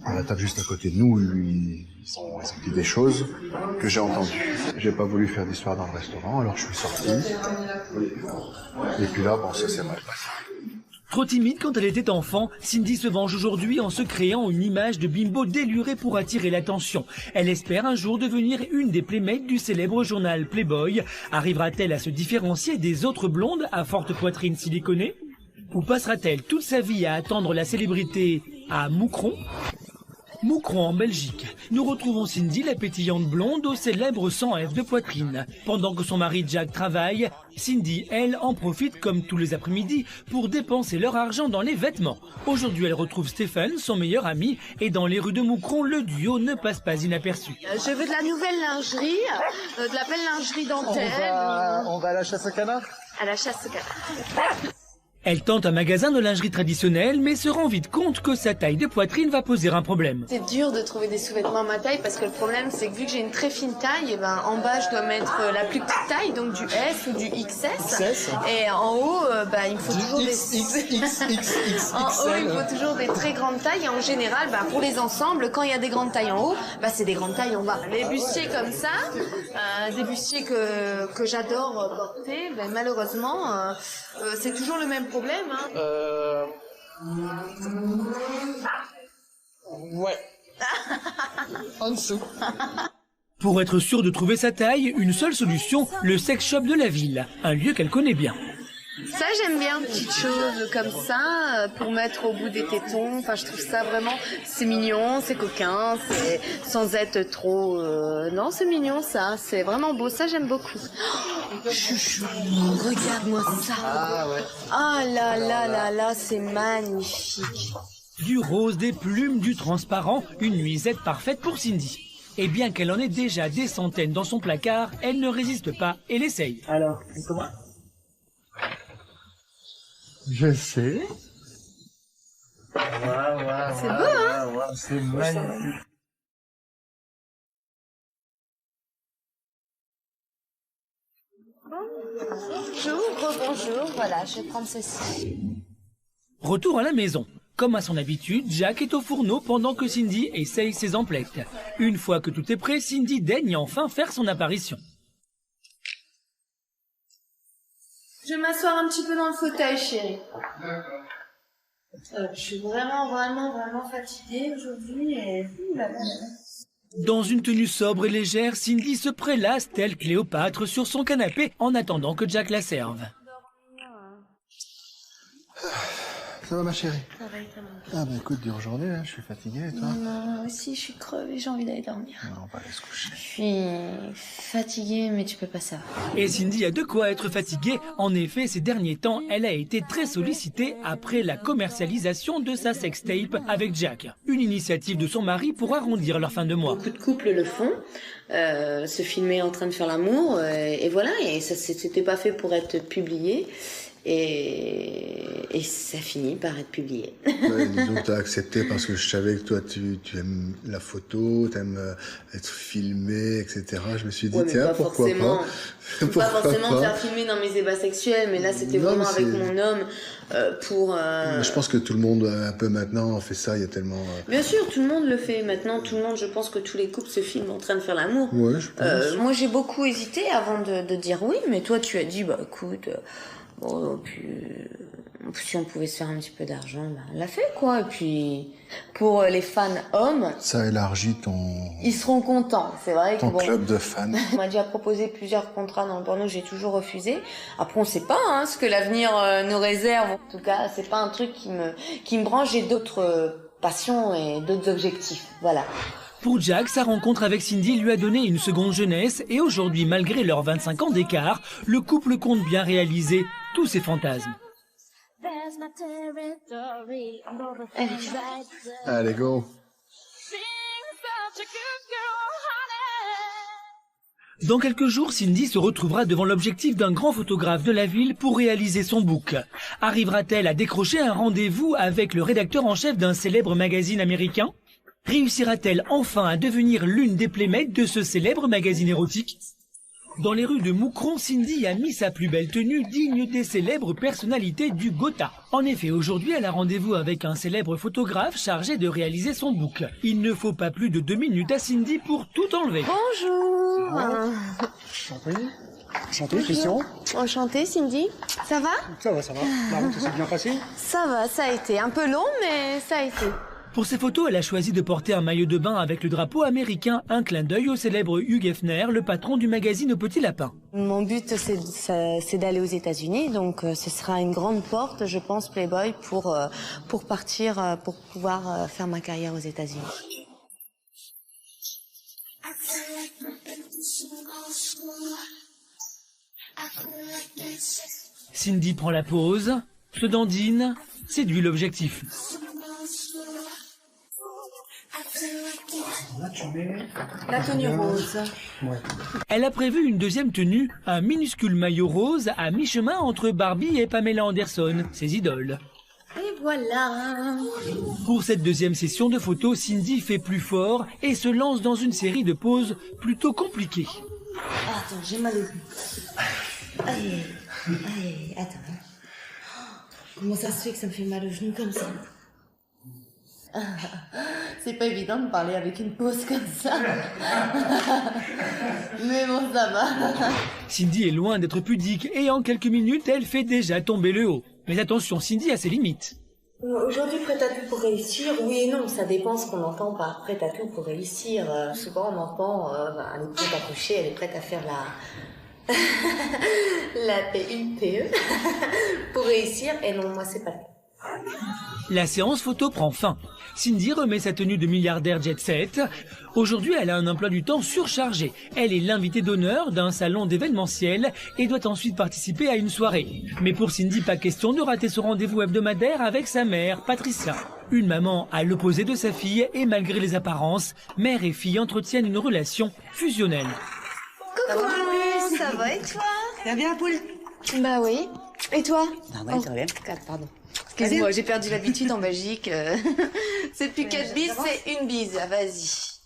Speaker 3: À la table juste à côté de nous, ils ont dit des choses que j'ai entendues. J'ai pas voulu faire d'histoire dans le restaurant, alors je suis sorti. Et puis là, bon, ça s'est mal passé.
Speaker 1: Trop timide quand elle était enfant, Cindy se venge aujourd'hui en se créant une image de bimbo délurée pour attirer l'attention. Elle espère un jour devenir une des playmates du célèbre journal Playboy. Arrivera-t-elle à se différencier des autres blondes à forte poitrine siliconée? Ou passera-t-elle toute sa vie à attendre la célébrité à Moucron? Moucron en Belgique. Nous retrouvons Cindy, la pétillante blonde, au célèbre 100F de poitrine. Pendant que son mari Jack travaille, Cindy, elle, en profite comme tous les après-midi pour dépenser leur argent dans les vêtements. Aujourd'hui, elle retrouve Stéphane, son meilleur ami, et dans les rues de Moucron, le duo ne passe pas inaperçu.
Speaker 2: Je veux de la nouvelle lingerie, de la belle lingerie dentelle.
Speaker 3: On va à la chasse au canard?
Speaker 2: À la chasse au canard.
Speaker 1: Elle tente un magasin de lingerie traditionnelle, mais se rend vite compte que sa taille de poitrine va poser un problème.
Speaker 2: C'est dur de trouver des sous-vêtements à ma taille parce que le problème c'est que vu que j'ai une très fine taille, et ben en bas je dois mettre la plus petite taille, donc du S ou du XS. Et en haut, il me faut toujours en haut il faut toujours des très grandes tailles. Et en général, pour les ensembles, quand il y a des grandes tailles en haut, c'est des grandes tailles en bas. Les bustiers comme ça, des bustiers que j'adore porter, malheureusement, c'est toujours le même problème.
Speaker 4: Ouais. En dessous.
Speaker 1: Pour être sûr de trouver sa taille, une seule solution, le sex shop de la ville, un lieu qu'elle connaît bien.
Speaker 2: Ça, j'aime bien, petites choses comme ça, pour mettre au bout des tétons. Enfin, je trouve ça vraiment, c'est mignon, c'est coquin, c'est sans être trop... Non, c'est mignon, ça, c'est vraiment beau, ça, j'aime beaucoup. Oh, chouchou, regarde-moi ça.
Speaker 4: Ah ouais.
Speaker 2: Ah là là là là, c'est magnifique.
Speaker 1: Du rose, des plumes, du transparent, une nuisette parfaite pour Cindy. Et bien qu'elle en ait déjà des centaines dans son placard, elle ne résiste pas et l'essaye.
Speaker 5: Alors, comment?
Speaker 3: Je sais.
Speaker 2: C'est beau, hein?
Speaker 3: C'est magnifique.
Speaker 2: Bonjour, voilà, je vais prendre ceci.
Speaker 1: Retour à la maison. Comme à son habitude, Jack est au fourneau pendant que Cindy essaye ses emplettes. Une fois que tout est prêt, Cindy daigne enfin faire son apparition.
Speaker 2: Je vais m'asseoir un petit peu dans le fauteuil, chérie. Je suis vraiment fatiguée aujourd'hui et...
Speaker 1: Dans une tenue sobre et légère, Cindy se prélasse telle Cléopâtre sur son canapé en attendant que Jack la serve.
Speaker 3: Ça va ma chérie?
Speaker 2: Ça va, et toi,
Speaker 3: Ah écoute, dure journée, hein, je suis fatigué et toi?
Speaker 2: Non, aussi, je suis crevée, j'ai envie d'aller dormir.
Speaker 3: Non, on va aller se coucher.
Speaker 2: Je suis fatiguée, mais tu peux pas savoir.
Speaker 1: Et Cindy a de quoi être fatiguée. En effet, ces derniers temps, elle a été très sollicitée après la commercialisation de sa sextape avec Jack. Une initiative de son mari pour arrondir leur fin de mois.
Speaker 2: Beaucoup de couples le font, se filmer en train de faire l'amour, et voilà, et ça c'était pas fait pour être publié. Et ça finit par être publié.
Speaker 3: Ouais, disons que t'as accepté parce que je savais que toi tu aimes la photo, t'aimes être filmé, etc. Je me suis dit tiens, pourquoi pas.
Speaker 2: Je peux pas forcément me faire filmer dans mes ébats sexuels, mais là c'était vraiment avec mon homme pour...
Speaker 3: Je pense que tout le monde un peu maintenant fait ça, il y a tellement...
Speaker 2: Bien sûr, tout le monde le fait. Maintenant, tout le monde, je pense que tous les couples se filment en train de faire l'amour.
Speaker 3: Ouais, je pense.
Speaker 2: Moi j'ai beaucoup hésité avant de dire oui, mais toi tu as dit écoute... puis, si on pouvait se faire un petit peu d'argent, on l'a fait, quoi. Et puis, pour les fans hommes...
Speaker 3: Ça élargit ton...
Speaker 2: Ils seront contents, c'est vrai.
Speaker 3: Ton club de fans.
Speaker 2: On m'a déjà proposé plusieurs contrats dans le porno, j'ai toujours refusé. Après, on sait pas ce que l'avenir nous réserve. En tout cas, c'est pas un truc qui me branche. J'ai d'autres passions et d'autres objectifs, voilà.
Speaker 1: Pour Jack, sa rencontre avec Cindy lui a donné une seconde jeunesse et aujourd'hui, malgré leurs 25 ans d'écart, le couple compte bien réaliser tous ses fantasmes.
Speaker 3: Allez, go.
Speaker 1: Dans quelques jours, Cindy se retrouvera devant l'objectif d'un grand photographe de la ville pour réaliser son book. Arrivera-t-elle à décrocher un rendez-vous avec le rédacteur en chef d'un célèbre magazine américain ? Réussira-t-elle enfin à devenir l'une des playmates de ce célèbre magazine érotique ? Dans les rues de Moucron, Cindy a mis sa plus belle tenue digne des célèbres personnalités du Gotha. En effet, aujourd'hui, elle a rendez-vous avec un célèbre photographe chargé de réaliser son book. Il ne faut pas plus de 2 minutes à Cindy pour tout enlever.
Speaker 2: Bonjour.
Speaker 9: Enchanté, Christian.
Speaker 2: Enchantée, Cindy. Ça va?
Speaker 9: Ça va, ça va. La route s'est bien passée?
Speaker 2: Ça va, ça a été un peu long, mais ça a été.
Speaker 1: Pour ses photos, elle a choisi de porter un maillot de bain avec le drapeau américain, un clin d'œil au célèbre Hugh Hefner, le patron du magazine Au Petit Lapin.
Speaker 2: Mon but, c'est d'aller aux États-Unis, donc ce sera une grande porte, je pense, Playboy, pour partir, pour pouvoir faire ma carrière aux États-Unis.
Speaker 1: Cindy prend la pose, se dandine, séduit l'objectif.
Speaker 9: Là, tu mets...
Speaker 2: La tenue rose.
Speaker 9: Ouais.
Speaker 1: Elle a prévu une deuxième tenue, un minuscule maillot rose à mi-chemin entre Barbie et Pamela Anderson, ses idoles.
Speaker 2: Et voilà.
Speaker 1: Pour cette deuxième session de photos, Cindy fait plus fort et se lance dans une série de poses plutôt compliquées.
Speaker 5: Attends, j'ai mal au cou. Allez, attends.
Speaker 2: Comment ça se fait que ça me fait mal au genou comme ça? C'est pas évident de parler avec une pose comme ça. Mais bon, ça va.
Speaker 1: Cindy est loin d'être pudique et en quelques minutes, elle fait déjà tomber le haut. Mais attention, Cindy a ses limites.
Speaker 10: Aujourd'hui, prête à tout pour réussir, oui et non, ça dépend ce qu'on entend par prête à tout pour réussir. Souvent, on entend, elle est prête à coucher, elle est prête à faire la... la PUPE pour réussir, et non, moi, c'est pas le cas.
Speaker 1: La séance photo prend fin. Cindy remet sa tenue de milliardaire jet set. Aujourd'hui, elle a un emploi du temps surchargé. Elle est l'invitée d'honneur d'un salon d'événementiel et doit ensuite participer à une soirée. Mais pour Cindy, pas question de rater son rendez-vous hebdomadaire avec sa mère, Patricia. Une maman à l'opposé de sa fille et malgré les apparences, mère et fille entretiennent une relation fusionnelle.
Speaker 2: Coucou, ça va et toi?
Speaker 5: Ça va bien, poule?
Speaker 2: Bah oui. Et toi?
Speaker 5: Ah ouais, ça va bien.
Speaker 2: Pardon. Excuse-moi, j'ai perdu l'habitude en Belgique. C'est plus 4 bises, c'est une bise. Vas-y.
Speaker 5: Ça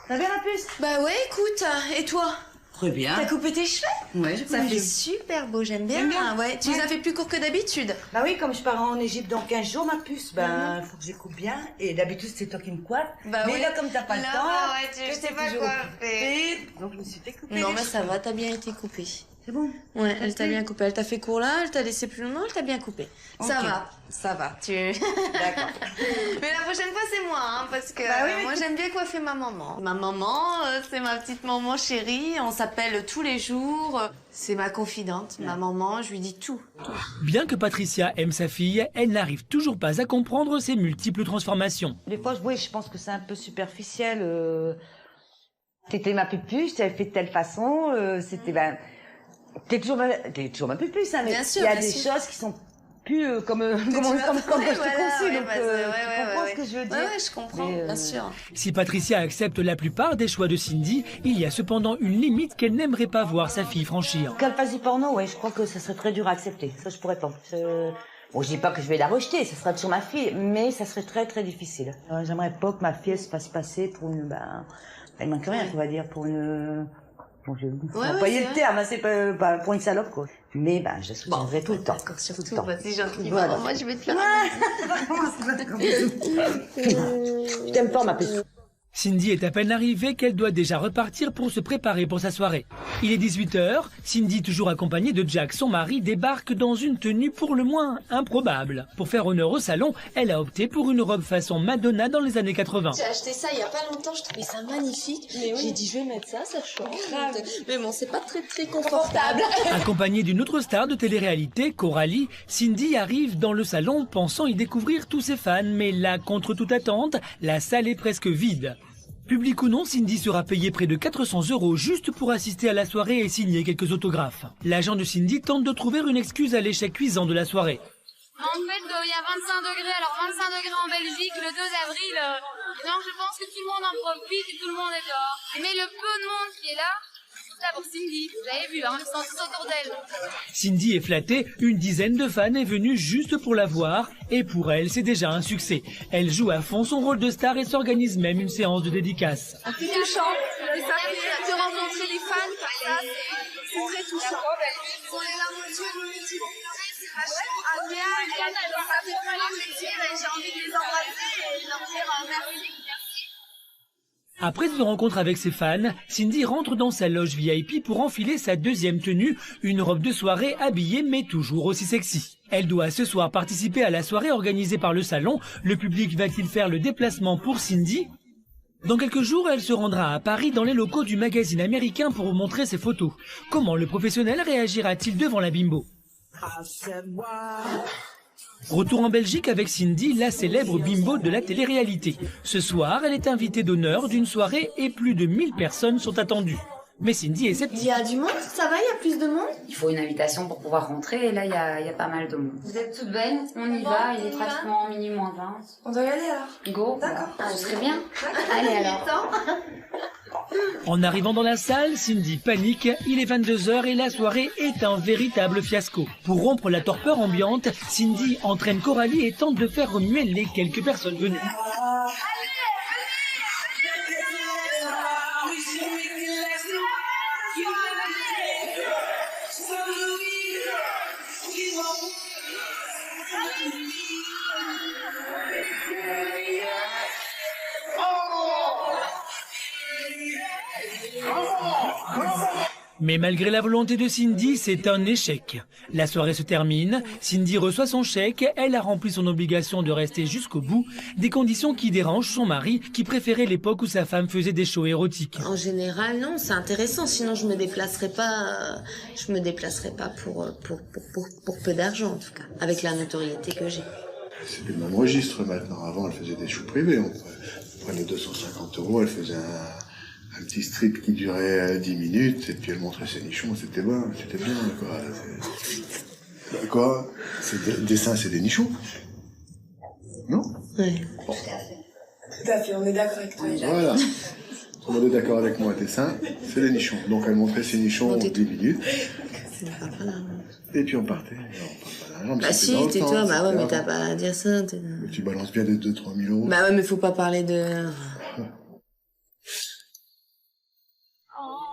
Speaker 5: va bien, la puce?
Speaker 2: Bah ouais, écoute. Et toi?
Speaker 5: Très bien.
Speaker 2: T'as coupé tes cheveux?
Speaker 5: Ouais, j'ai
Speaker 2: Ça fait super beau, j'aime bien. Ouais, tu les as fait plus courts que d'habitude?
Speaker 5: Bah oui, comme je pars en Égypte dans 15 jours, ma puce, ben, faut que je les coupe bien. Et d'habitude, c'est toi qui me coiffe.
Speaker 2: Bah
Speaker 5: mais
Speaker 2: ouais.
Speaker 5: là, comme t'as pas le temps,
Speaker 2: je sais pas quoi faire.
Speaker 5: donc je me suis fait couper.
Speaker 2: Non,
Speaker 5: les
Speaker 2: mais
Speaker 5: cheveux.
Speaker 2: ça va, t'as bien été coupée.
Speaker 5: C'est bon?
Speaker 2: Ouais, elle t'a bien coupé. Elle t'a fait court là, elle t'a laissé plus longtemps, elle t'a bien coupé. Ça
Speaker 5: Ok.
Speaker 2: va, ça va.
Speaker 5: D'accord.
Speaker 2: Mais la prochaine fois, c'est moi, hein, parce que
Speaker 5: Bah oui, mais
Speaker 2: moi, j'aime bien coiffer ma maman. Ma maman, c'est ma petite maman chérie. On s'appelle tous les jours. C'est ma confidente, ma maman. Je lui dis tout.
Speaker 1: Bien que Patricia aime sa fille, elle n'arrive toujours pas à comprendre ses multiples transformations.
Speaker 5: Des fois, oui, je pense que c'est un peu superficiel. T'étais ma pupuche, tu avais fait de telle façon, c'était... Ben, t'es toujours ma pupuche, hein, mais
Speaker 2: Bien sûr,
Speaker 5: il y a
Speaker 2: bien
Speaker 5: des
Speaker 2: sûr.
Speaker 5: choses qui sont plus comme quand je te conçus, donc tu comprends ce que je veux dire.
Speaker 2: Ouais, je comprends,
Speaker 5: Mais,
Speaker 2: bien sûr.
Speaker 1: Si Patricia accepte la plupart des choix de Cindy, il y a cependant une limite qu'elle n'aimerait pas voir sa fille franchir.
Speaker 5: Qu'elle fasse du porno, ouais, je crois que ça serait très dur à accepter. Ça, je pourrais pas. Bon, je dis pas que je vais la rejeter, ça sera toujours ma fille, mais ça serait très très difficile. J'aimerais pas que ma fille elle se fasse passer pour une... Ben, il manque rien, on va dire, pour une... Bon, je vais employer le terme, hein, c'est pas pour une salope, quoi. Mais ben, je soutiendrai tout le temps.
Speaker 2: D'accord,
Speaker 5: Tout
Speaker 2: surtout,
Speaker 5: le temps.
Speaker 2: c'est gentil.
Speaker 5: Voilà.
Speaker 2: Moi, je vais te faire
Speaker 5: Je t'aime pas, ma puce.
Speaker 1: Cindy est à peine arrivée qu'elle doit déjà repartir pour se préparer pour sa soirée. Il est 18h, Cindy, toujours accompagnée de Jack, son mari, débarque dans une tenue pour le moins improbable. Pour faire honneur au salon, elle a opté pour une robe façon Madonna dans les années 80.
Speaker 2: J'ai acheté ça il y a pas longtemps, je trouvais ça magnifique. J'ai dit je vais mettre ça change. Mais bon, c'est pas très confortable.
Speaker 1: Accompagnée d'une autre star de télé-réalité, Coralie, Cindy arrive dans le salon pensant y découvrir tous ses fans, mais là, contre toute attente, la salle est presque vide. Public ou non, Cindy sera payée près de 400 € juste pour assister à la soirée et signer quelques autographes. L'agent de Cindy tente de trouver une excuse à l'échec cuisant de la soirée.
Speaker 6: En fait, il y a 25 degrés, alors 25 degrés en Belgique le 2 avril. Donc je pense que tout le monde en profite et tout le monde est dehors. Mais le peu de monde qui est là, c'est là pour Cindy. Vous avez vu, hein, ils sont tous autour d'elle.
Speaker 1: Cindy est flattée, une dizaine de fans est venue juste pour la voir, et pour elle, c'est déjà un succès. Elle joue à fond son rôle de star et s'organise même une séance de dédicace.
Speaker 2: C'est touchant. De rencontrer les fans comme ça, c'est très touchant. Ils ont les larmes aux yeux, c'est vachement agréable. Ça fait vraiment plaisir et j'ai envie de les embrasser et de leur dire merci.
Speaker 1: Après une rencontre avec ses fans, Cindy rentre dans sa loge VIP pour enfiler sa deuxième tenue, une robe de soirée habillée mais toujours aussi sexy. Elle doit ce soir participer à la soirée organisée par le salon. Le public va-t-il faire le déplacement pour Cindy ? Dans quelques jours, elle se rendra à Paris dans les locaux du magazine américain pour vous montrer ses photos. Comment le professionnel réagira-t-il devant la bimbo ? Retour en Belgique avec Cindy, la célèbre bimbo de la télé-réalité. Ce soir, elle est invitée d'honneur d'une soirée et plus de 1000 personnes sont attendues. Mais Cindy est
Speaker 10: Il
Speaker 1: sceptique.
Speaker 10: y a du monde, ça va, il y a plus de monde?
Speaker 7: Il faut une invitation pour pouvoir rentrer et là, il y a pas mal de monde. Vous êtes toutes belles, on y va, il est pratiquement minuit moins 20.
Speaker 10: On doit y aller alors.
Speaker 7: Go.
Speaker 10: D'accord.
Speaker 7: Ce serait bien. Allez alors.
Speaker 1: En arrivant dans la salle, Cindy panique, il est 22h et la soirée est un véritable fiasco. Pour rompre la torpeur ambiante, Cindy entraîne Coralie et tente de faire remuer les quelques personnes venues. Mais malgré la volonté de Cindy, c'est un échec. La soirée se termine, Cindy reçoit son chèque, elle a rempli son obligation de rester jusqu'au bout, des conditions qui dérangent son mari, qui préférait l'époque où sa femme faisait des shows érotiques.
Speaker 10: En général, non, c'est intéressant, sinon je me déplacerai pas pour peu d'argent en tout cas, avec la notoriété que j'ai.
Speaker 3: C'est le même registre maintenant. Avant, elle faisait des shows privés. On prenait 250 €, elle faisait un petit strip qui durait 10 minutes, et puis elle montrait ses nichons, c'était bien, quoi. Quoi? Le dessin, c'est des nichons? Non?
Speaker 10: Oui.
Speaker 3: Bon.
Speaker 10: Tout à fait, on est d'accord avec toi.
Speaker 3: Voilà. Tout le monde est d'accord avec moi, dessin, c'est des nichons. Donc elle montrait ses nichons 10 minutes. Et puis on partait.
Speaker 10: Bah si, tais-toi, bah ouais, mais t'as pas à dire ça.
Speaker 3: Tu balances bien des 2-3 000 €.
Speaker 10: Bah ouais, mais faut pas parler de...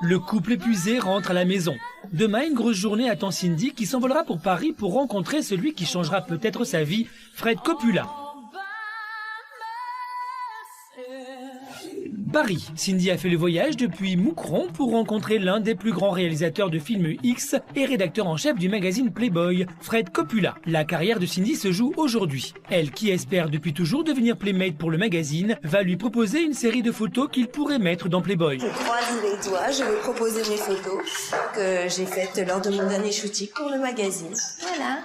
Speaker 1: Le couple épuisé rentre à la maison. Demain, une grosse journée attend Cindy qui s'envolera pour Paris pour rencontrer celui qui changera peut-être sa vie, Fred Coppola. Paris. Cindy a fait le voyage depuis Moucron pour rencontrer l'un des plus grands réalisateurs de films X et rédacteur en chef du magazine Playboy, Fred Coppola. La carrière de Cindy se joue aujourd'hui. Elle, qui espère depuis toujours devenir playmate pour le magazine, va lui proposer une série de photos qu'il pourrait mettre dans Playboy.
Speaker 10: Je croise les doigts, je vais proposer mes photos que j'ai faites lors de mon dernier shooting pour le magazine. Voilà.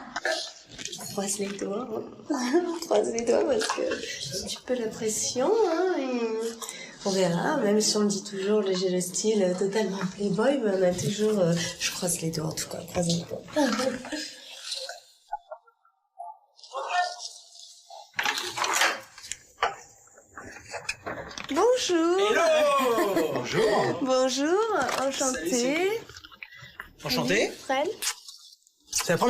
Speaker 10: On croise les doigts. On croise les doigs parce que j'ai un petit peu la pression. Hein, et... On verra, même si on me dit toujours que j'ai le style totalement playboy, mais on a toujours... je croise les doigts en tout cas, croise les doigts. Bonjour.
Speaker 4: Hello. Bonjour.
Speaker 10: Bonjour, enchantée.
Speaker 4: Enchanté.
Speaker 10: Fred.
Speaker 4: C'est la première fois